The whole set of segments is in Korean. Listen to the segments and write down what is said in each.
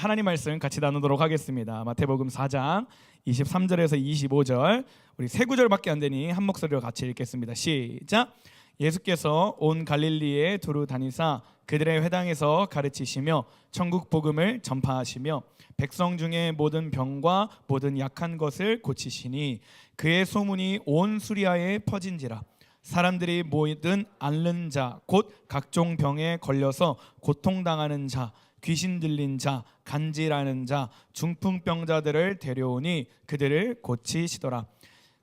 하나님 말씀 같이 나누도록 하겠습니다. 마태복음 4장 23절에서 25절, 우리 세 구절밖에 안 되니 한 목소리로 같이 읽겠습니다. 시작. 예수께서 온 갈릴리에 두루 다니사 그들의 회당에서 가르치시며 천국 복음을 전파하시며 백성 중에 모든 병과 모든 약한 것을 고치시니 그의 소문이 온 수리아에 퍼진지라. 사람들이 모든 앓는 자 곧 각종 병에 걸려서 고통당하는 자, 귀신 들린 자, 간질하는 자, 중풍병자들을 데려오니 그들을 고치시더라.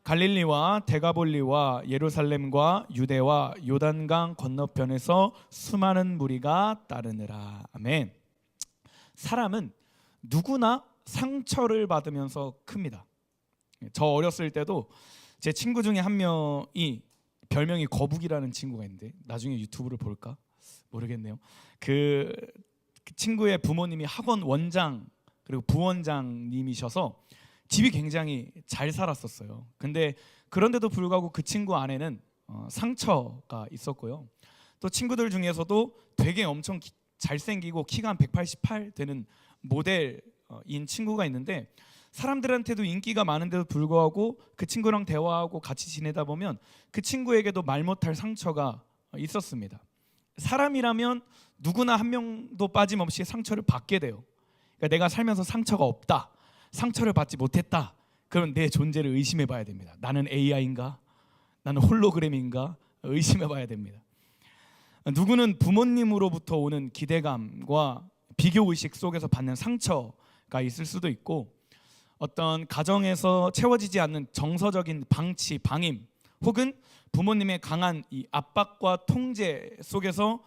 갈릴리와 데가볼리와 예루살렘과 유대와 요단강 건너편에서 수많은 무리가 따르느라. 아멘. 사람은 누구나 상처를 받으면서 큽니다. 저 어렸을 때도 제 친구 중에 한 명이 별명이 거북이라는 친구가 있는데, 나중에 유튜브를 볼까 모르겠네요. 그 친구의 부모님이 학원 원장 그리고 부원장님이셔서 집이 굉장히 잘 살았었어요. 근데 그런데도 불구하고 그 친구 안에는 상처가 있었고요. 또 친구들 중에서도 되게 엄청 잘생기고 키가 한 188 되는 모델인 친구가 있는데, 사람들한테도 인기가 많은데도 불구하고 그 친구랑 대화하고 같이 지내다 보면 그 친구에게도 말 못할 상처가 있었습니다. 사람이라면 누구나 한 명도 빠짐없이 상처를 받게 돼요. 그러니까 내가 살면서 상처가 없다, 상처를 받지 못했다, 그럼 내 존재를 의심해 봐야 됩니다. 나는 AI인가? 나는 홀로그램인가? 의심해 봐야 됩니다. 누구는 부모님으로부터 오는 기대감과 비교의식 속에서 받는 상처가 있을 수도 있고, 어떤 가정에서 채워지지 않는 정서적인 방치, 방임, 혹은 부모님의 강한 이 압박과 통제 속에서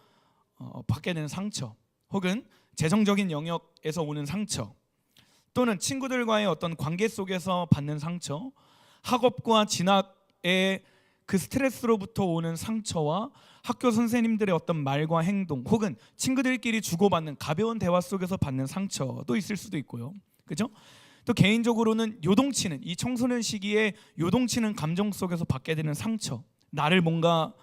받게 되는 상처, 혹은 재정적인 영역에서 오는 상처, 또는 친구들과의 어떤 관계 속에서 받는 상처, 학업과 진학의 그 스트레스로부터 오는 상처와 학교 선생님들의 어떤 말과 행동, 혹은 친구들끼리 주고받는 가벼운 대화 속에서 받는 상처도 있을 수도 있고요. 그죠? 또 개인적으로는 요동치는, 이 청소년 시기에 요동치는 감정 속에서 받게 되는 상처, 나를 뭔가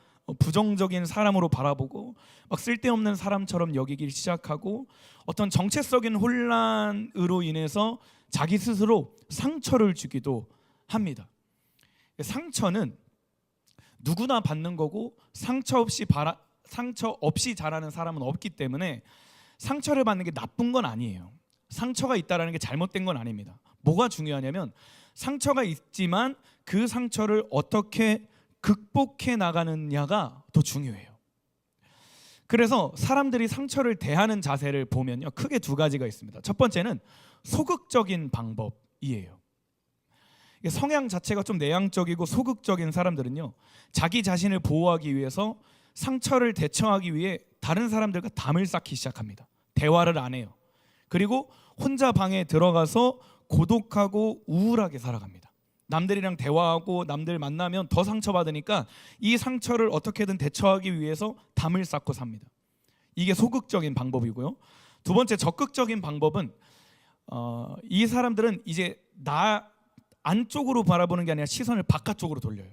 부정적인 사람으로 바라보고 막 쓸데없는 사람처럼 여기기 시작하고 어떤 정체적인 혼란으로 인해서 자기 스스로 상처를 주기도 합니다. 상처는 누구나 받는 거고 상처 없이 자라는 사람은 없기 때문에 상처를 받는 게 나쁜 건 아니에요. 상처가 있다는 게 잘못된 건 아닙니다. 뭐가 중요하냐면 상처가 있지만 그 상처를 어떻게 극복해 나가느냐가 더 중요해요. 그래서 사람들이 상처를 대하는 자세를 보면요, 크게 두 가지가 있습니다. 첫 번째는 소극적인 방법이에요. 성향 자체가 좀 내향적이고 소극적인 사람들은요, 자기 자신을 보호하기 위해서 상처를 대처하기 위해 다른 사람들과 담을 쌓기 시작합니다. 대화를 안 해요. 그리고 혼자 방에 들어가서 고독하고 우울하게 살아갑니다. 남들이랑 대화하고 남들 만나면 더 상처받으니까 이 상처를 어떻게든 대처하기 위해서 담을 쌓고 삽니다. 이게 소극적인 방법이고요. 두 번째, 적극적인 방법은 이 사람들은 이제 나 안쪽으로 바라보는 게 아니라 시선을 바깥쪽으로 돌려요.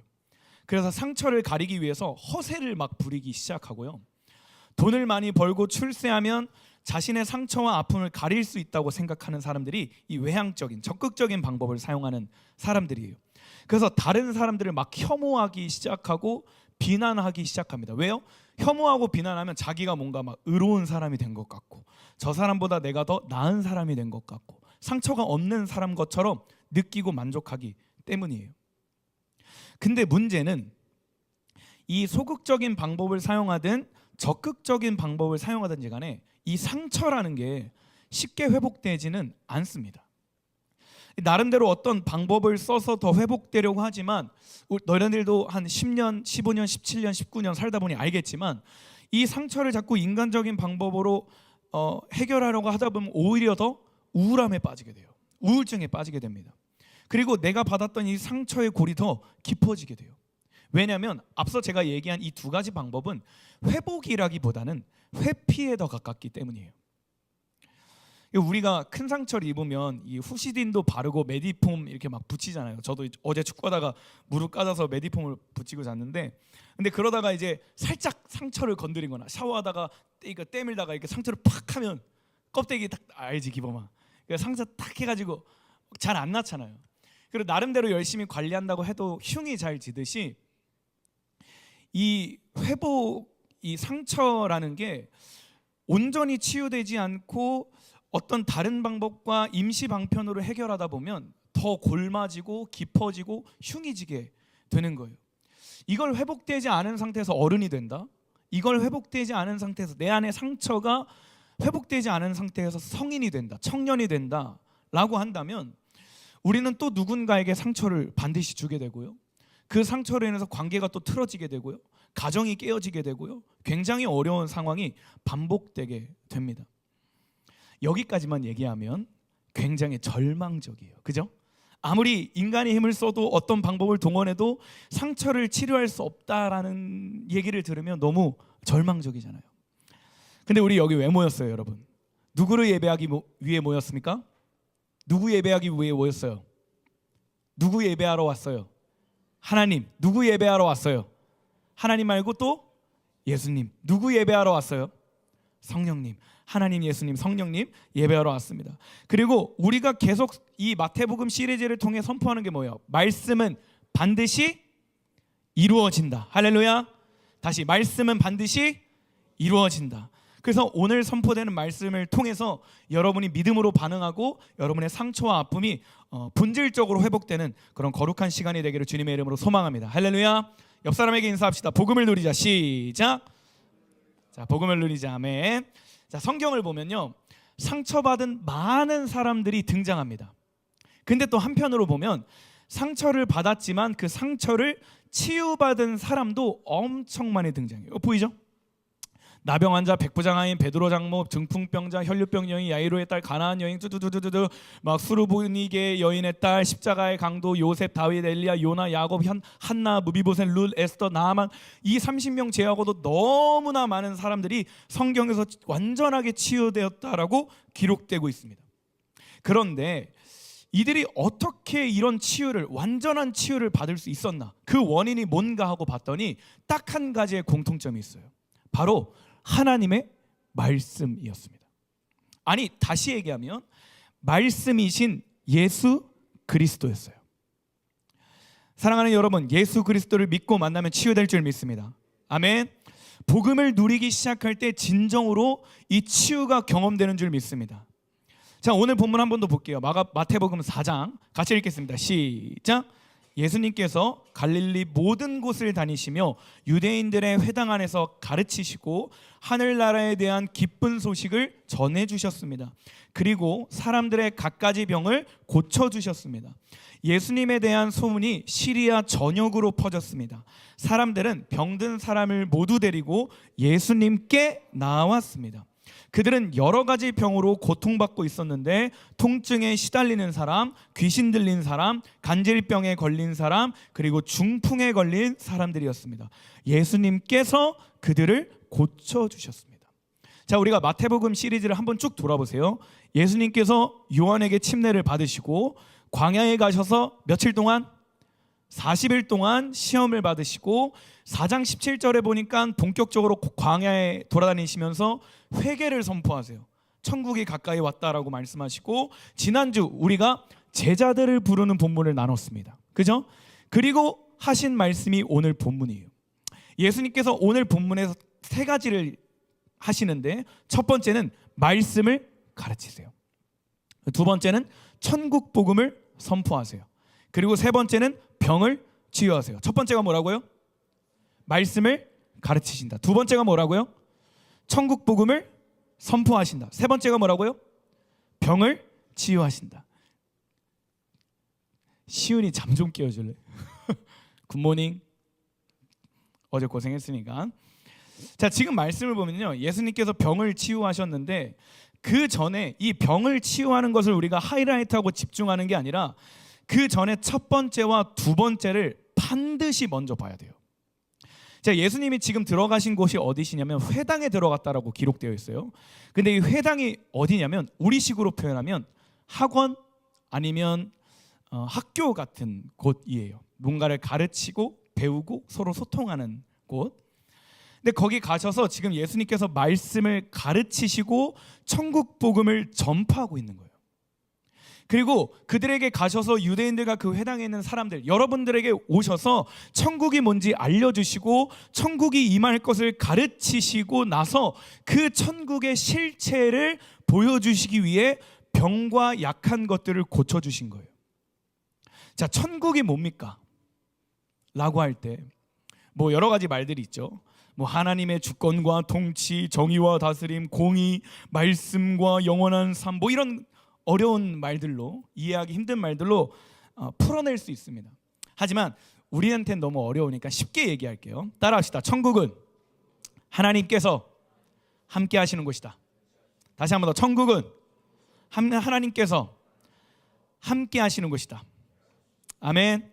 그래서 상처를 가리기 위해서 허세를 막 부리기 시작하고요. 돈을 많이 벌고 출세하면 자신의 상처와 아픔을 가릴 수 있다고 생각하는 사람들이 이 외향적인, 적극적인 방법을 사용하는 사람들이에요. 그래서 다른 사람들을 막 혐오하기 시작하고 비난하기 시작합니다. 왜요? 혐오하고 비난하면 자기가 뭔가 막 의로운 사람이 된 것 같고, 저 사람보다 내가 더 나은 사람이 된 것 같고, 상처가 없는 사람 것처럼 느끼고 만족하기 때문이에요. 근데 문제는 이 소극적인 방법을 사용하든 적극적인 방법을 사용하든지 간에 이 상처라는 게 쉽게 회복되지는 않습니다. 나름대로 어떤 방법을 써서 더 회복되려고 하지만, 너희들도 한 10년, 15년, 17년, 19년 살다 보니 알겠지만 이 상처를 자꾸 인간적인 방법으로 해결하려고 하다 보면 오히려 더 우울함에 빠지게 돼요. 우울증에 빠지게 됩니다. 그리고 내가 받았던 이 상처의 골이 더 깊어지게 돼요. 왜냐하면 앞서 제가 얘기한 이 두 가지 방법은 회복이라기보다는 회피에 더 가깝기 때문이에요. 우리가 큰 상처를 입으면 이 후시딘도 바르고 메디폼 이렇게 막 붙이잖아요. 저도 어제 축구하다가 무릎 까져서 메디폼을 붙이고 잤는데, 근데 그러다가 이제 살짝 상처를 건드린 거나 샤워하다가 이거 때밀다가 이렇게 상처를 팍 하면 껍데기 딱 알지 기범아. 그 상처 딱 해가지고 잘 안 낫잖아요. 그리고 나름대로 열심히 관리한다고 해도 흉이 잘 지듯이 이 회복, 이 상처라는 게 온전히 치유되지 않고 어떤 다른 방법과 임시 방편으로 해결하다 보면 더 골마지고 깊어지고 흉이 지게 되는 거예요. 이걸 회복되지 않은 상태에서 어른이 된다. 이걸 회복되지 않은 상태에서 내 안의 상처가 회복되지 않은 상태에서 성인이 된다, 청년이 된다 라고 한다면 우리는 또 누군가에게 상처를 반드시 주게 되고요, 그 상처로 인해서 관계가 또 틀어지게 되고요, 가정이 깨어지게 되고요, 굉장히 어려운 상황이 반복되게 됩니다. 여기까지만 얘기하면 굉장히 절망적이에요. 그죠? 아무리 인간의 힘을 써도 어떤 방법을 동원해도 상처를 치료할 수 없다라는 얘기를 들으면 너무 절망적이잖아요. 근데 우리 여기 왜 모였어요, 여러분? 누구를 예배하기 위해 모였습니까? 누구 예배하기 위해 모였어요? 누구 예배하러 왔어요? 하나님. 누구 예배하러 왔어요? 하나님 말고 또 예수님. 누구 예배하러 왔어요? 성령님. 하나님, 예수님, 성령님 예배하러 왔습니다. 그리고 우리가 계속 이 마태복음 시리즈를 통해 선포하는 게 뭐예요? 말씀은 반드시 이루어진다. 할렐루야. 다시, 말씀은 반드시 이루어진다. 그래서 오늘 선포되는 말씀을 통해서 여러분이 믿음으로 반응하고 여러분의 상처와 아픔이 본질적으로 회복되는 그런 거룩한 시간이 되기를 주님의 이름으로 소망합니다. 할렐루야. 옆 사람에게 인사합시다. 복음을 누리자. 시작. 자, 복음을 누리자. 아멘. 자, 성경을 보면요, 상처받은 많은 사람들이 등장합니다. 근데 또 한편으로 보면 상처를 받았지만 그 상처를 치유받은 사람도 엄청 많이 등장해요. 보이죠? 나병 환자, 백부장하인, 베드로 장모, 증풍병자, 혈류병 여인, 야이로의 딸, 가나안 여인, 뚜두두두두, 막 수르보니게 여인의 딸, 십자가의 강도, 요셉, 다윗, 엘리야, 요나, 야곱, 한나, 무비보셋, 룰, 에스더, 나아만, 이 30명 제하고도 너무나 많은 사람들이 성경에서 완전하게 치유되었다라고 기록되고 있습니다. 그런데 이들이 어떻게 이런 치유를, 완전한 치유를 받을 수 있었나? 그 원인이 뭔가 하고 봤더니 딱 한 가지의 공통점이 있어요. 바로 하나님의 말씀이었습니다. 아니, 다시 얘기하면 말씀이신 예수 그리스도였어요. 사랑하는 여러분, 예수 그리스도를 믿고 만나면 치유될 줄 믿습니다. 아멘. 복음을 누리기 시작할 때 진정으로 이 치유가 경험되는 줄 믿습니다. 자, 오늘 본문 한 번 더 볼게요. 마태복음 4장 같이 읽겠습니다. 시작. 예수님께서 갈릴리 모든 곳을 다니시며 유대인들의 회당 안에서 가르치시고 하늘나라에 대한 기쁜 소식을 전해주셨습니다. 그리고 사람들의 갖가지 병을 고쳐주셨습니다. 예수님에 대한 소문이 시리아 전역으로 퍼졌습니다. 사람들은 병든 사람을 모두 데리고 예수님께 나왔습니다. 그들은 여러 가지 병으로 고통받고 있었는데 통증에 시달리는 사람, 귀신 들린 사람, 간질병에 걸린 사람, 그리고 중풍에 걸린 사람들이었습니다. 예수님께서 그들을 고쳐주셨습니다. 자, 우리가 마태복음 시리즈를 한번 쭉 돌아보세요. 예수님께서 요한에게 침례를 받으시고 광야에 가셔서 며칠 동안 40일 동안 시험을 받으시고 4장 17절에 보니까 본격적으로 광야에 돌아다니시면서 회개를 선포하세요. 천국이 가까이 왔다라고 말씀하시고, 지난주 우리가 제자들을 부르는 본문을 나눴습니다. 그죠? 그리고 하신 말씀이 오늘 본문이에요. 예수님께서 오늘 본문에서 세 가지를 하시는데, 첫 번째는 말씀을 가르치세요. 두 번째는 천국 복음을 선포하세요. 그리고 세 번째는 병을 치유하세요. 첫 번째가 뭐라고요? 말씀을 가르치신다. 두 번째가 뭐라고요? 천국 복음을 선포하신다. 세 번째가 뭐라고요? 병을 치유하신다. 시은이 잠 좀 깨워줄래? 굿모닝. 어제 고생했으니까. 자, 지금 말씀을 보면요, 예수님께서 병을 치유하셨는데 그 전에 이 병을 치유하는 것을 우리가 하이라이트하고 집중하는 게 아니라 그 전에 첫 번째와 두 번째를 반드시 먼저 봐야 돼요. 자, 예수님이 지금 들어가신 곳이 어디시냐면 회당에 들어갔다라고 기록되어 있어요. 근데 이 회당이 어디냐면 우리식으로 표현하면 학원 아니면 학교 같은 곳이에요. 뭔가를 가르치고 배우고 서로 소통하는 곳. 근데 거기 가셔서 지금 예수님께서 말씀을 가르치시고 천국 복음을 전파하고 있는 거예요. 그리고 그들에게 가셔서 유대인들과 그 회당에 있는 사람들, 여러분들에게 오셔서 천국이 뭔지 알려주시고 천국이 임할 것을 가르치시고 나서 그 천국의 실체를 보여주시기 위해 병과 약한 것들을 고쳐주신 거예요. 자, 천국이 뭡니까? 라고 할 때 뭐 여러 가지 말들이 있죠. 뭐 하나님의 주권과 통치, 정의와 다스림, 공의, 말씀과 영원한 삶, 뭐 이런 어려운 말들로, 이해하기 힘든 말들로 풀어낼 수 있습니다. 하지만 우리한테는 너무 어려우니까 쉽게 얘기할게요. 따라합시다. 천국은 하나님께서 함께 하시는 곳이다. 다시 한번 더. 천국은 하나님께서 함께 하시는 곳이다. 아멘.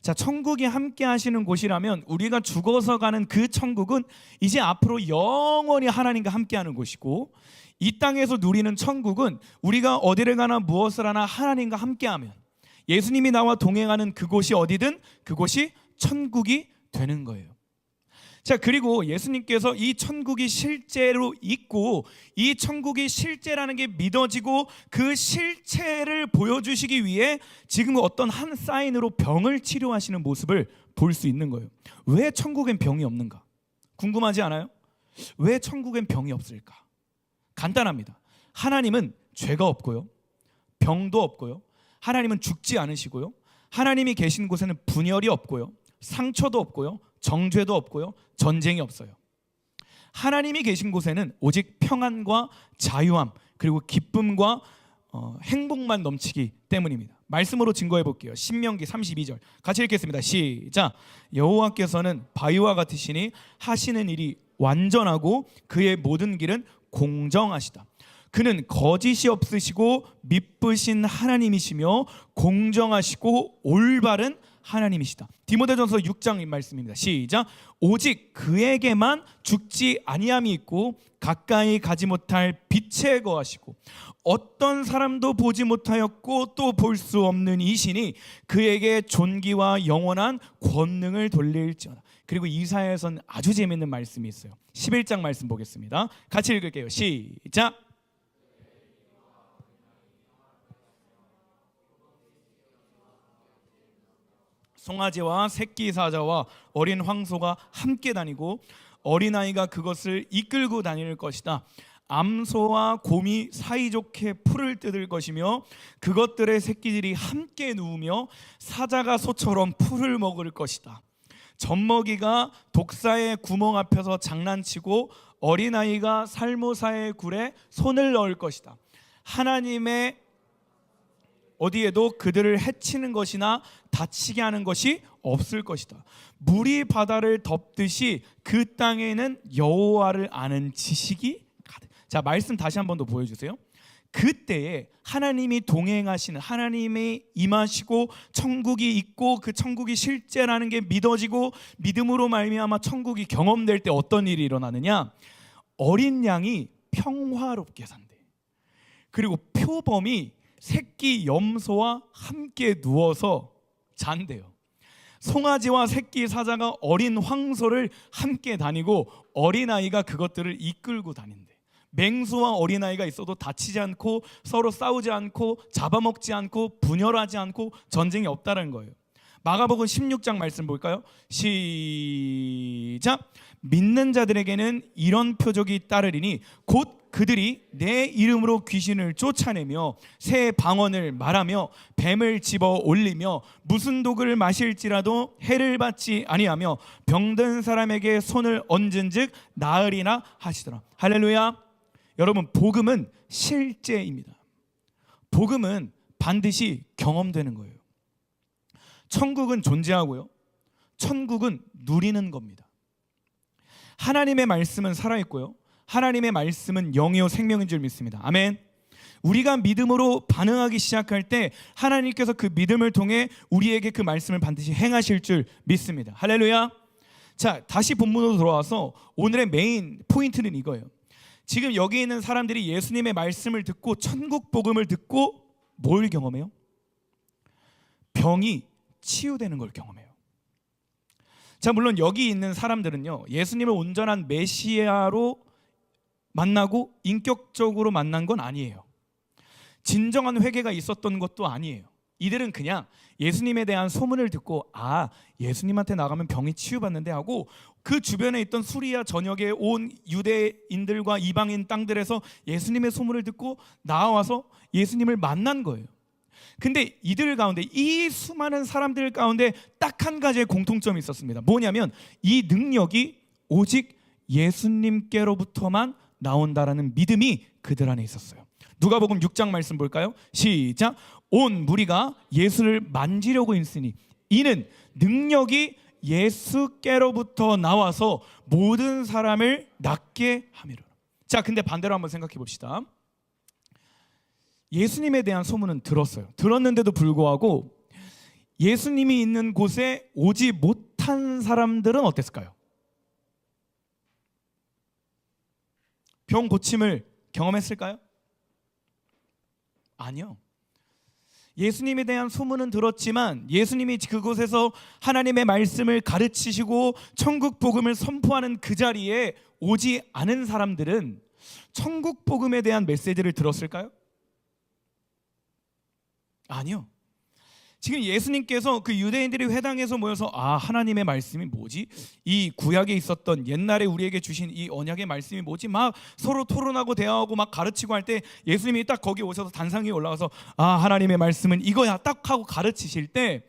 자, 천국이 함께 하시는 곳이라면 우리가 죽어서 가는 그 천국은 이제 앞으로 영원히 하나님과 함께 하는 곳이고, 이 땅에서 누리는 천국은 우리가 어디를 가나 무엇을 하나 하나님과 함께하면 예수님이 나와 동행하는 그곳이 어디든 그곳이 천국이 되는 거예요. 자, 그리고 예수님께서 이 천국이 실제로 있고 이 천국이 실제라는 게 믿어지고 그 실체를 보여주시기 위해 지금 어떤 한 사인으로 병을 치료하시는 모습을 볼 수 있는 거예요. 왜 천국엔 병이 없는가? 궁금하지 않아요? 왜 천국엔 병이 없을까? 간단합니다. 하나님은 죄가 없고요, 병도 없고요, 하나님은 죽지 않으시고요, 하나님이 계신 곳에는 분열이 없고요, 상처도 없고요, 정죄도 없고요, 전쟁이 없어요. 하나님이 계신 곳에는 오직 평안과 자유함, 그리고 기쁨과 행복만 넘치기 때문입니다. 말씀으로 증거해 볼게요. 신명기 32절 같이 읽겠습니다. 시작. 여호와께서는 바위와 같으시니 하시는 일이 완전하고 그의 모든 길은 공정하시다. 그는 거짓이 없으시고 미쁘신 하나님이시며 공정하시고 올바른 하나님이시다. 디모데전서 6장 말씀입니다. 시작. 오직 그에게만 죽지 아니함이 있고 가까이 가지 못할 빛에 거하시고 어떤 사람도 보지 못하였고 또 볼 수 없는 이신이 그에게 존귀와 영원한 권능을 돌릴지어다. 그리고 이사야에서는 아주 재밌는 말씀이 있어요. 11장 말씀 보겠습니다. 같이 읽을게요. 시작. 송아지와 새끼 사자와 어린 황소가 함께 다니고 어린아이가 그것을 이끌고 다닐 것이다. 암소와 곰이 사이좋게 풀을 뜯을 것이며 그것들의 새끼들이 함께 누우며 사자가 소처럼 풀을 먹을 것이다. 젖먹이가 독사의 구멍 앞에서 장난치고 어린아이가 살모사의 굴에 손을 넣을 것이다. 하나님의 어디에도 그들을 해치는 것이나 다치게 하는 것이 없을 것이다. 물이 바다를 덮듯이 그 땅에는 여호와를 아는 지식이 가득. 자, 말씀 다시 한 번 더 보여주세요. 그때에 하나님이 동행하시는, 하나님이 임하시고 천국이 있고 그 천국이 실제라는 게 믿어지고 믿음으로 말미암아 천국이 경험될 때 어떤 일이 일어나느냐? 어린 양이 평화롭게 산대. 그리고 표범이 새끼 염소와 함께 누워서 잔대요. 송아지와 새끼 사자가 어린 황소를 함께 다니고 어린아이가 그것들을 이끌고 다닌대. 맹수와 어린아이가 있어도 다치지 않고 서로 싸우지 않고 잡아먹지 않고 분열하지 않고 전쟁이 없다는 거예요. 마가복음 16장 말씀 볼까요? 시작. 믿는 자들에게는 이런 표적이 따르리니 곧 그들이 내 이름으로 귀신을 쫓아내며 새 방언을 말하며 뱀을 집어 올리며 무슨 독을 마실지라도 해를 받지 아니하며 병든 사람에게 손을 얹은즉 나으리나 하시더라. 할렐루야. 여러분, 복음은 실제입니다. 복음은 반드시 경험되는 거예요. 천국은 존재하고요, 천국은 누리는 겁니다. 하나님의 말씀은 살아있고요, 하나님의 말씀은 영이요 생명인 줄 믿습니다. 아멘. 우리가 믿음으로 반응하기 시작할 때 하나님께서 그 믿음을 통해 우리에게 그 말씀을 반드시 행하실 줄 믿습니다. 할렐루야. 자, 다시 본문으로 돌아와서 오늘의 메인 포인트는 이거예요. 지금 여기 있는 사람들이 예수님의 말씀을 듣고 천국 복음을 듣고 뭘 경험해요? 병이 치유되는 걸 경험해요. 자, 물론 여기 있는 사람들은요, 예수님을 온전한 메시아로 만나고 인격적으로 만난 건 아니에요. 진정한 회개가 있었던 것도 아니에요. 이들은 그냥 예수님에 대한 소문을 듣고 예수님한테 나가면 병이 치유받는데 하고 그 주변에 있던 수리아 전역에 온 유대인들과 이방인 땅들에서 예수님의 소문을 듣고 나와서 예수님을 만난 거예요. 근데 이들 가운데, 이 수많은 사람들 가운데 딱 한 가지의 공통점이 있었습니다. 뭐냐면 이 능력이 오직 예수님께로부터만 나온다라는 믿음이 그들 안에 있었어요. 누가복음 6장 말씀 볼까요? 시작. 온 무리가 예수를 만지려고 있으니 이는 능력이 예수께로부터 나와서 모든 사람을 낫게 함이로라. 자, 근데 반대로 한번 생각해 봅시다. 예수님에 대한 소문은 들었어요. 들었는데도 불구하고 예수님이 있는 곳에 오지 못한 사람들은 어땠을까요? 병 고침을 경험했을까요? 아니요. 예수님에 대한 소문은 들었지만 예수님이 그곳에서 하나님의 말씀을 가르치시고 천국 복음을 선포하는 그 자리에 오지 않은 사람들은 천국 복음에 대한 메시지를 들었을까요? 아니요. 지금 예수님께서 그 유대인들이 회당에서 모여서 하나님의 말씀이 뭐지? 이 구약에 있었던 옛날에 우리에게 주신 이 언약의 말씀이 뭐지? 막 서로 토론하고 대화하고 막 가르치고 할 때 예수님이 딱 거기 오셔서 단상 위에 올라가서 하나님의 말씀은 이거야 딱 하고 가르치실 때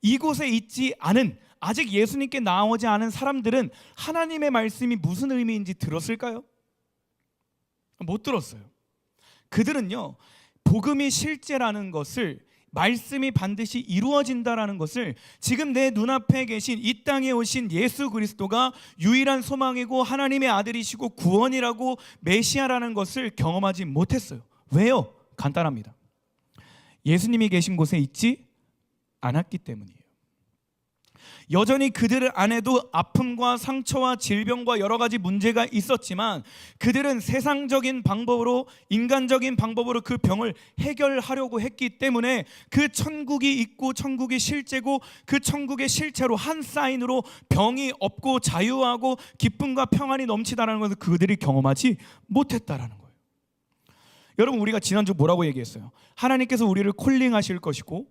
이곳에 있지 않은, 아직 예수님께 나오지 않은 사람들은 하나님의 말씀이 무슨 의미인지 들었을까요? 못 들었어요. 그들은요, 복음이 실제라는 것을, 말씀이 반드시 이루어진다라는 것을, 지금 내 눈앞에 계신 이 땅에 오신 예수 그리스도가 유일한 소망이고 하나님의 아들이시고 구원이라고 메시아라는 것을 경험하지 못했어요. 왜요? 간단합니다. 예수님이 계신 곳에 있지 않았기 때문이에요. 여전히 그들 안에도 아픔과 상처와 질병과 여러 가지 문제가 있었지만 그들은 세상적인 방법으로, 인간적인 방법으로 그 병을 해결하려고 했기 때문에 그 천국이 있고 천국이 실제고 그 천국의 실체로 한 사인으로 병이 없고 자유하고 기쁨과 평안이 넘치다라는 것을 그들이 경험하지 못했다라는 거예요. 여러분, 우리가 지난주 뭐라고 얘기했어요? 하나님께서 우리를 콜링하실 것이고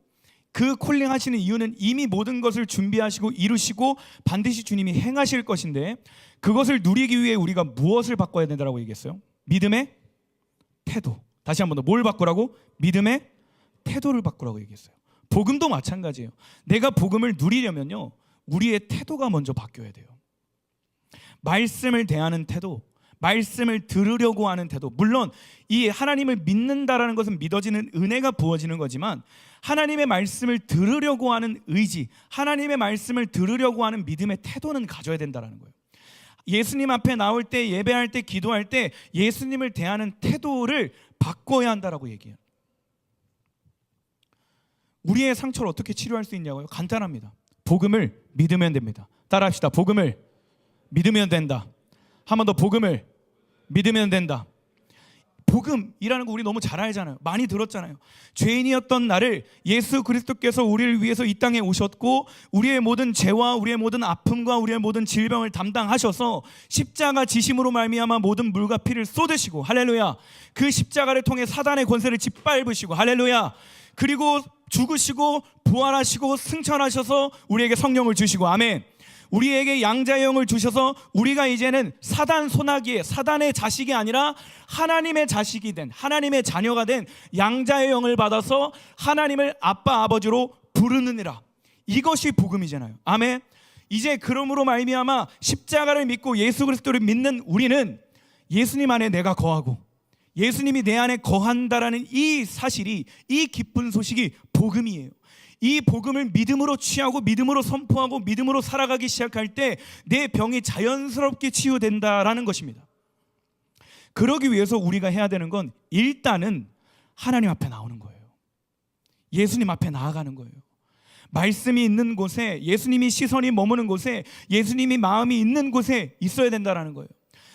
그 콜링하시는 이유는 이미 모든 것을 준비하시고 이루시고 반드시 주님이 행하실 것인데, 그것을 누리기 위해 우리가 무엇을 바꿔야 된다고 얘기했어요? 믿음의 태도. 다시 한 번 더, 뭘 바꾸라고? 믿음의 태도를 바꾸라고 얘기했어요. 복음도 마찬가지예요. 내가 복음을 누리려면요, 우리의 태도가 먼저 바뀌어야 돼요. 말씀을 대하는 태도, 말씀을 들으려고 하는 태도. 물론 이 하나님을 믿는다라는 것은 믿어지는 은혜가 부어지는 거지만 하나님의 말씀을 들으려고 하는 의지, 하나님의 말씀을 들으려고 하는 믿음의 태도는 가져야 된다는 거예요. 예수님 앞에 나올 때, 예배할 때, 기도할 때 예수님을 대하는 태도를 바꿔야 한다라고 얘기해요. 우리의 상처를 어떻게 치료할 수 있냐고요? 간단합니다. 복음을 믿으면 됩니다. 따라합시다. 복음을 믿으면 된다. 한 번 더, 복음을 믿으면 된다. 복음이라는 거 우리 너무 잘 알잖아요. 많이 들었잖아요. 죄인이었던 나를 예수 그리스도께서 우리를 위해서 이 땅에 오셨고 우리의 모든 죄와 우리의 모든 아픔과 우리의 모든 질병을 담당하셔서 십자가 지심으로 말미암아 모든 물과 피를 쏟으시고, 할렐루야, 그 십자가를 통해 사단의 권세를 짓밟으시고, 할렐루야, 그리고 죽으시고 부활하시고 승천하셔서 우리에게 성령을 주시고, 아멘, 우리에게 양자의 영을 주셔서 우리가 이제는 사단 소나기에, 사단의 자식이 아니라 하나님의 자식이 된, 하나님의 자녀가 된 양자의 영을 받아서 하나님을 아빠 아버지로 부르느니라. 이것이 복음이잖아요. 아멘. 이제 그러므로 말미암아 십자가를 믿고 예수 그리스도를 믿는 우리는 예수님 안에 내가 거하고 예수님이 내 안에 거한다라는 이 사실이, 이 기쁜 소식이 복음이에요. 이 복음을 믿음으로 취하고 믿음으로 선포하고 믿음으로 살아가기 시작할 때 내 병이 자연스럽게 치유된다라는 것입니다. 그러기 위해서 우리가 해야 되는 건 일단은 하나님 앞에 나오는 거예요. 예수님 앞에 나아가는 거예요. 말씀이 있는 곳에, 예수님이 시선이 머무는 곳에, 예수님이 마음이 있는 곳에 있어야 된다라는 거예요.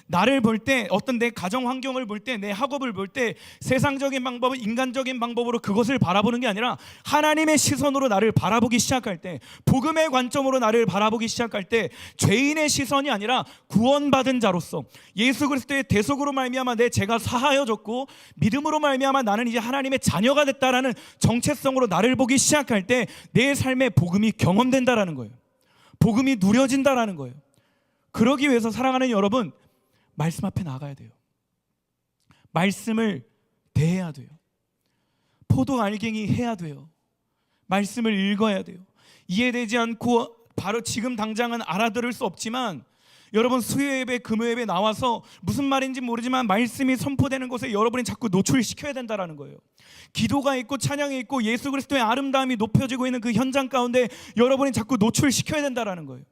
나를 볼 때, 어떤 내 가정 환경을 볼 때, 내 학업을 볼 때 세상적인 방법, 인간적인 방법으로 그것을 바라보는 게 아니라 하나님의 시선으로 나를 바라보기 시작할 때, 복음의 관점으로 나를 바라보기 시작할 때, 죄인의 시선이 아니라 구원받은 자로서 예수 그리스도의 대속으로 말미암아 내 죄가 사하여졌고 믿음으로 말미암아 나는 이제 하나님의 자녀가 됐다라는 정체성으로 나를 보기 시작할 때 내 삶에 복음이 경험된다라는 거예요. 복음이 누려진다라는 거예요. 그러기 위해서 사랑하는 여러분, 말씀 앞에 나가야 돼요. 말씀을 대해야 돼요. 포도 알갱이 해야 돼요. 말씀을 읽어야 돼요. 이해되지 않고 바로 지금 당장은 알아들을 수 없지만 여러분, 수요예배, 금요예배 나와서 무슨 말인지 모르지만 말씀이 선포되는 곳에 여러분이 자꾸 노출시켜야 된다는 거예요. 기도가 있고 찬양이 있고 예수 그리스도의 아름다움이 높여지고 있는 그 현장 가운데 여러분이 자꾸 노출시켜야 된다는 거예요.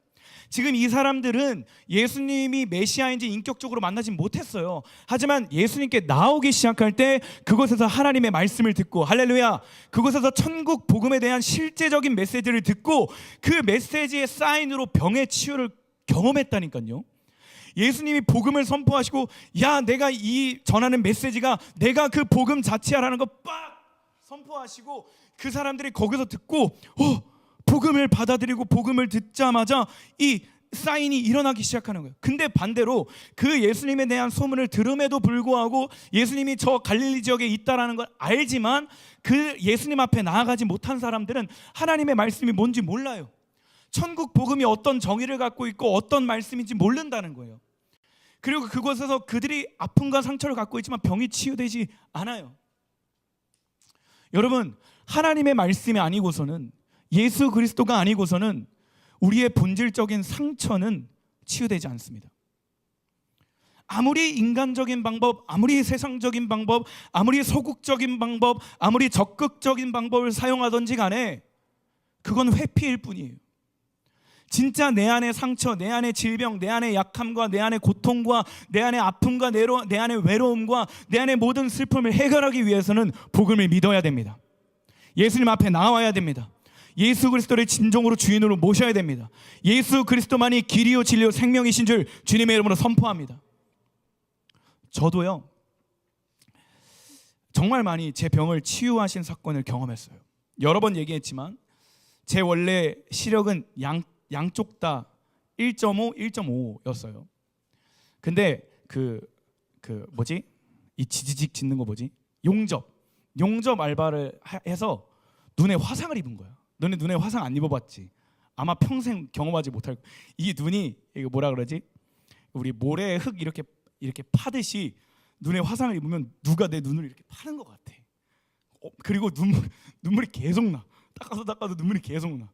지금 이 사람들은 예수님이 메시아인지 인격적으로 만나지 못했어요. 하지만 예수님께 나오기 시작할 때 그곳에서 하나님의 말씀을 듣고, 할렐루야, 그곳에서 천국 복음에 대한 실제적인 메시지를 듣고 그 메시지의 사인으로 병의 치유를 경험했다니까요. 예수님이 복음을 선포하시고, 야, 내가 이 전하는 메시지가 내가 그 복음 자체야라는 거 빡 선포하시고 그 사람들이 거기서 듣고 복음을 받아들이고 복음을 듣자마자 이 사인이 일어나기 시작하는 거예요. 근데 반대로 그 예수님에 대한 소문을 들음에도 불구하고 예수님이 저 갈릴리 지역에 있다라는 걸 알지만 그 예수님 앞에 나아가지 못한 사람들은 하나님의 말씀이 뭔지 몰라요. 천국 복음이 어떤 정의를 갖고 있고 어떤 말씀인지 모른다는 거예요. 그리고 그곳에서 그들이 아픔과 상처를 갖고 있지만 병이 치유되지 않아요. 여러분, 하나님의 말씀이 아니고서는, 예수 그리스도가 아니고서는 우리의 본질적인 상처는 치유되지 않습니다. 아무리 인간적인 방법, 아무리 세상적인 방법, 아무리 소극적인 방법, 아무리 적극적인 방법을 사용하든지 간에 그건 회피일 뿐이에요. 진짜 내 안의 상처, 내 안의 질병, 내 안의 약함과 내 안의 고통과 내 안의 아픔과 내 안의 외로움과 내 안의 모든 슬픔을 해결하기 위해서는 복음을 믿어야 됩니다. 예수님 앞에 나와야 됩니다. 예수 그리스도를 진정으로 주인으로 모셔야 됩니다. 예수 그리스도만이 길이요 진리요 생명이신 줄 주님의 이름으로 선포합니다. 저도요, 정말 많이 제 병을 치유하신 사건을 경험했어요. 여러 번 얘기했지만 제 원래 시력은 양쪽 다 1.5, 1.5였어요. 근데 그 뭐지? 이 지지직 짓는 거 뭐지? 용접 알바를 해서 눈에 화상을 입은 거야. 너네 눈에 화상 안 입어봤지? 아마 평생 경험하지 못할. 이 눈이 이거 뭐라 그러지? 우리 모래에 흙 이렇게 파듯이 눈에 화상을 입으면 누가 내 눈을 이렇게 파는 것 같아. 그리고 눈물이 계속 나. 닦아도 눈물이 계속 나.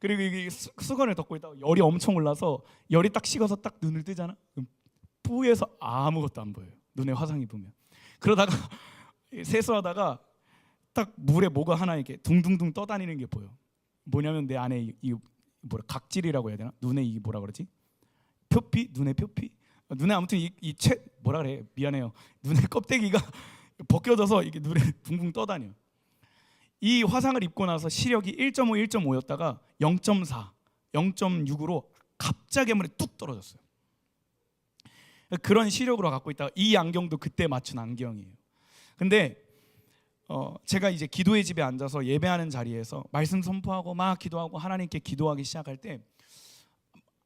그리고 이게 수건을 덮고 있다가 열이 엄청 올라서 열이 딱 식어서 딱 눈을 뜨잖아. 그럼 뿌에서 아무것도 안 보여요. 눈에 화상 입으면. 그러다가 세수하다가 딱 물에 뭐가 하나 이렇게 둥둥둥 떠다니는 게 보여. 뭐냐면 내 안에 이 뭐라 각질이라고 해야 되나? 눈에 이 뭐라 그러지? 표피? 눈의 표피? 눈에 아무튼 뭐라 그래? 미안해요. 눈의 껍데기가 벗겨져서 이게 눈에 둥둥 떠다녀. 이 화상을 입고 나서 시력이 1.5, 1.5였다가 0.4, 0.6으로 갑자기 한 번에 뚝 떨어졌어요. 그런 시력으로 갖고 있다가 이 안경도 그때 맞춘 안경이에요. 근데 제가 이제 기도의 집에 앉아서 예배하는 자리에서 말씀 선포하고 막 기도하고 하나님께 기도하기 시작할 때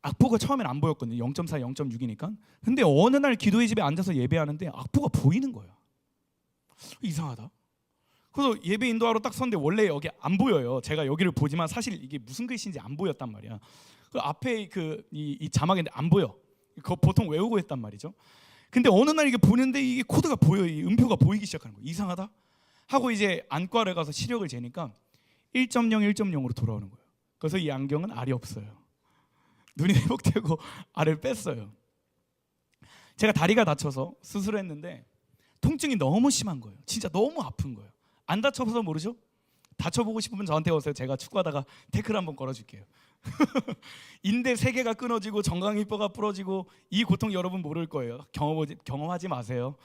악보가 처음엔 안 보였거든요. 0.4, 0.6이니까. 근데 어느 날 기도의 집에 앉아서 예배하는데 악보가 보이는 거야. 이상하다. 그래서 예배 인도하러 딱 섰는데 원래 여기 안 보여요. 제가 여기를 보지만 사실 이게 무슨 글씨인지 안 보였단 말이야. 그 앞에 이 자막인데 안 보여. 그거 보통 외우고 했단 말이죠. 근데 어느 날 이게 보는데 이게 코드가 보여. 이 음표가 보이기 시작하는 거야. 이상하다 하고 이제 안과를 가서 시력을 재니까 1.0, 1.0으로 돌아오는 거예요. 그래서 이 안경은 알이 없어요. 눈이 회복되고 알을 뺐어요. 제가 다리가 다쳐서 수술했는데 통증이 너무 심한 거예요. 진짜 너무 아픈 거예요. 안 다쳐봐서 모르죠? 다쳐보고 싶으면 저한테 오세요. 제가 축구하다가 태클 한번 걸어줄게요. 인대 3개가 끊어지고 정강이뼈가 부러지고 이 고통 여러분 모를 거예요. 경험하지 마세요.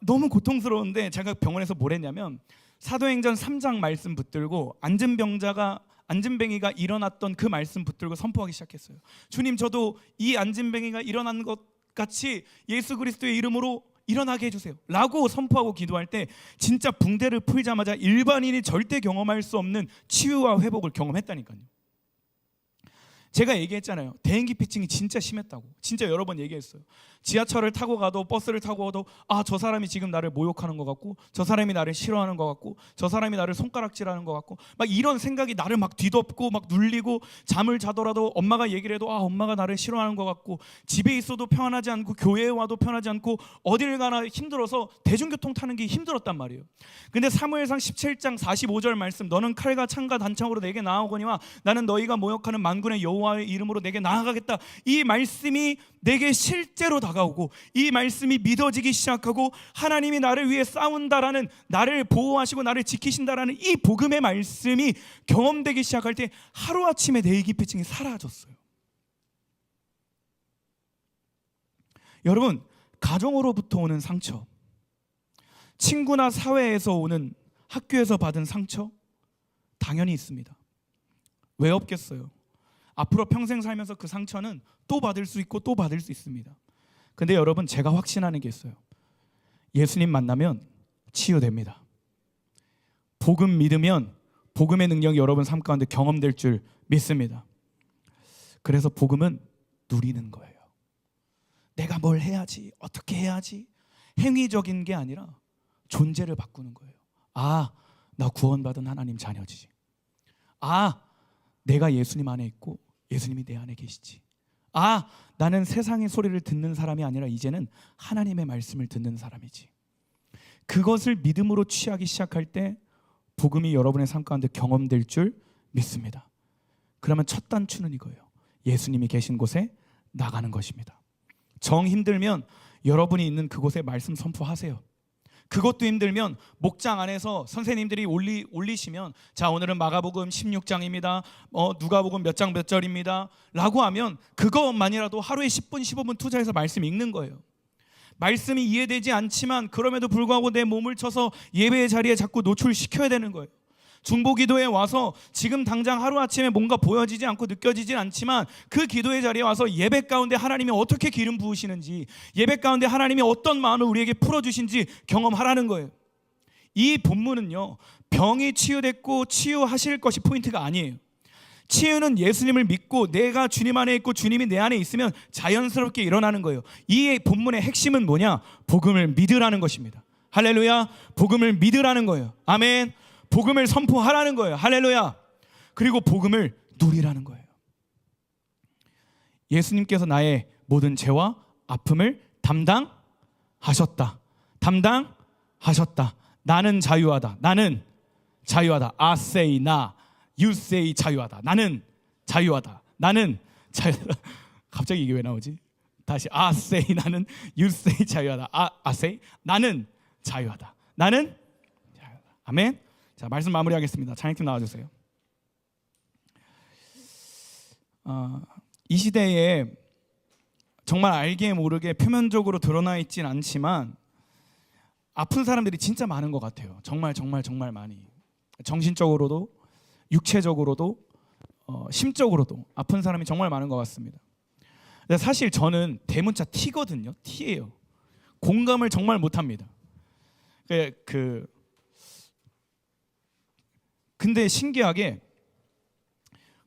너무 고통스러운데 제가 병원에서 뭘 했냐면 사도행전 3장 말씀 붙들고 안진뱅이가 일어났던 그 말씀 붙들고 선포하기 시작했어요. 주님, 저도 이 안진뱅이가 일어난 것 같이 예수 그리스도의 이름으로 일어나게 해주세요 라고 선포하고 기도할 때 진짜 붕대를 풀자마자 일반인이 절대 경험할 수 없는 치유와 회복을 경험했다니까요. 제가 얘기했잖아요. 대인기피증이 진짜 심했다고. 진짜 여러 번 얘기했어요. 지하철을 타고 가도 버스를 타고 가도 저 사람이 지금 나를 모욕하는 것 같고, 저 사람이 나를 싫어하는 것 같고, 저 사람이 나를 손가락질하는 것 같고, 막 이런 생각이 나를 막 뒤덮고 막 눌리고, 잠을 자더라도 엄마가 얘기를 해도 엄마가 나를 싫어하는 것 같고, 집에 있어도 편안하지 않고, 교회에 와도 편하지 않고, 어딜 가나 힘들어서 대중교통 타는 게 힘들었단 말이에요. 근데 사무엘상 17장 45절 말씀, 너는 칼과 창과 단창으로 내게 나아오거니와 나는 너희가 모욕하는 만군의 여호와의 이름으로 내게 나아가겠다. 이 말씀이 내게 실제로 다가오고, 이 말씀이 믿어지기 시작하고, 하나님이 나를 위해 싸운다라는, 나를 보호하시고 나를 지키신다라는 이 복음의 말씀이 경험되기 시작할 때 하루아침에 대인기피증이 사라졌어요. 여러분, 가정으로부터 오는 상처, 친구나 사회에서 오는, 학교에서 받은 상처 당연히 있습니다. 왜 없겠어요? 앞으로 평생 살면서 그 상처는 또 받을 수 있고 또 받을 수 있습니다. 근데 여러분, 제가 확신하는 게 있어요. 예수님 만나면 치유됩니다. 복음 믿으면 복음의 능력이 여러분 삶 가운데 경험될 줄 믿습니다. 그래서 복음은 누리는 거예요. 내가 뭘 해야지, 어떻게 해야지, 행위적인 게 아니라 존재를 바꾸는 거예요. 나 구원받은 하나님 자녀지. 내가 예수님 안에 있고 예수님이 내 안에 계시지. 나는 세상의 소리를 듣는 사람이 아니라 이제는 하나님의 말씀을 듣는 사람이지. 그것을 믿음으로 취하기 시작할 때 복음이 여러분의 삶 가운데 경험될 줄 믿습니다. 그러면 첫 단추는 이거예요. 예수님이 계신 곳에 나가는 것입니다. 정 힘들면 여러분이 있는 그곳에 말씀 선포하세요. 그것도 힘들면 목장 안에서 선생님들이 올리시면, 자, 오늘은 마가복음 16장입니다. 누가복음 몇 장 몇 절입니다 라고 하면 그것만이라도 하루에 10분 15분 투자해서 말씀 읽는 거예요. 말씀이 이해되지 않지만 그럼에도 불구하고 내 몸을 쳐서 예배의 자리에 자꾸 노출시켜야 되는 거예요. 중보기도에 와서 지금 당장 하루아침에 뭔가 보여지지 않고 느껴지진 않지만 그 기도의 자리에 와서 예배 가운데 하나님이 어떻게 기름 부으시는지, 예배 가운데 하나님이 어떤 마음을 우리에게 풀어주신지 경험하라는 거예요. 이 본문은요, 병이 치유됐고 치유하실 것이 포인트가 아니에요. 치유는 예수님을 믿고 내가 주님 안에 있고 주님이 내 안에 있으면 자연스럽게 일어나는 거예요. 이 본문의 핵심은 뭐냐? 복음을 믿으라는 것입니다. 할렐루야. 복음을 믿으라는 거예요. 아멘. 복음을 선포하라는 거예요. 할렐루야. 그리고 복음을 누리라는 거예요. 예수님께서 나의 모든 죄와 아픔을 담당하셨다. 담당하셨다. 나는 자유하다. 나는 자유하다. I say 나, you say 자유하다. 나는 자유하다. 나는 자유하다. 갑자기 이게 왜 나오지? 다시 I say 나는, you say 자유하다. I say 나는 자유하다. 나는 자유하다. 아멘. 자, 말씀 마무리하겠습니다. 찬양팀 나와주세요. 이 시대에 정말 알게 모르게 표면적으로 드러나 있진 않지만 아픈 사람들이 진짜 많은 것 같아요. 정말 많이. 정신적으로도 육체적으로도 심적으로도 아픈 사람이 정말 많은 것 같습니다. 근데 사실 저는 대문자 T거든요. T예요. 공감을 정말 못합니다. 근데 신기하게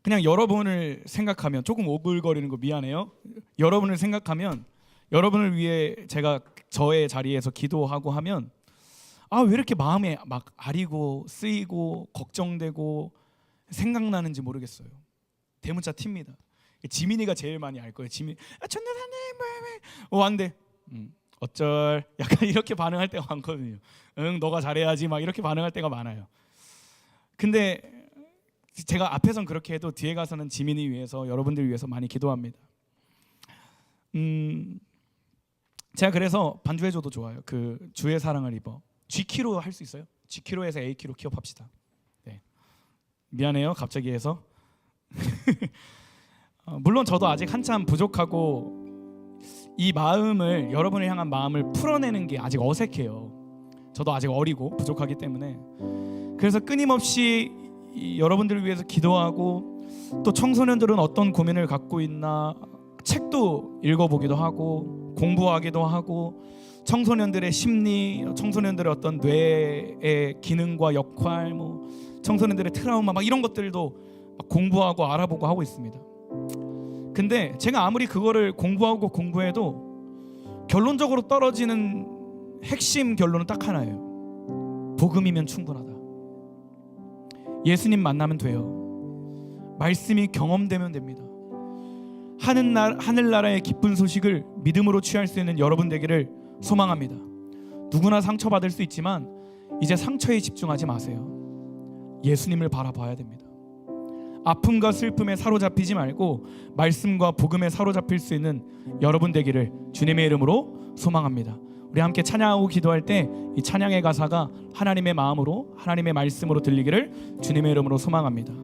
그냥 여러분을 생각하면, 조금 오글거리는 거 미안해요. 여러분을 생각하면, 여러분을 위해 제가 저의 자리에서 기도하고 하면 왜 이렇게 마음에 막 아리고 쓰이고 걱정되고 생각나는지 모르겠어요. 대문자 T입니다. 지민이가 제일 많이 알 거예요. 지민, 전도사님 왔는데 어쩔, 약간 이렇게 반응할 때가 많거든요. 너가 잘해야지 막 이렇게 반응할 때가 많아요. 근데 제가 앞에선 그렇게 해도 뒤에 가서는 지민이 위해서, 여러분들 위해서 많이 기도합니다. 제가 그래서 반주해줘도 좋아요. 그 주의 사랑을 입어. G키로 할 수 있어요? G키로에서 A키로 키업합시다. 네. 미안해요, 갑자기 해서. 물론 저도 아직 한참 부족하고 이 마음을, 여러분을 향한 마음을 풀어내는 게 아직 어색해요. 저도 아직 어리고 부족하기 때문에. 그래서 끊임없이 여러분들을 위해서 기도하고, 또 청소년들은 어떤 고민을 갖고 있나 책도 읽어보기도 하고 공부하기도 하고 청소년들의 심리, 청소년들의 어떤 뇌의 기능과 역할, 뭐 청소년들의 트라우마 막 이런 것들도 막 공부하고 알아보고 하고 있습니다. 근데 제가 아무리 그거를 공부하고 공부해도 결론적으로 떨어지는 핵심 결론은 딱 하나예요. 복음이면 충분하다. 예수님 만나면 돼요. 말씀이 경험되면 됩니다. 하늘나라의 기쁜 소식을 믿음으로 취할 수 있는 여러분 되기를 소망합니다. 누구나 상처받을 수 있지만 이제 상처에 집중하지 마세요. 예수님을 바라봐야 됩니다. 아픔과 슬픔에 사로잡히지 말고 말씀과 복음에 사로잡힐 수 있는 여러분 되기를 주님의 이름으로 소망합니다. 우리 함께 찬양하고 기도할 때 이 찬양의 가사가 하나님의 마음으로, 하나님의 말씀으로 들리기를 주님의 이름으로 소망합니다.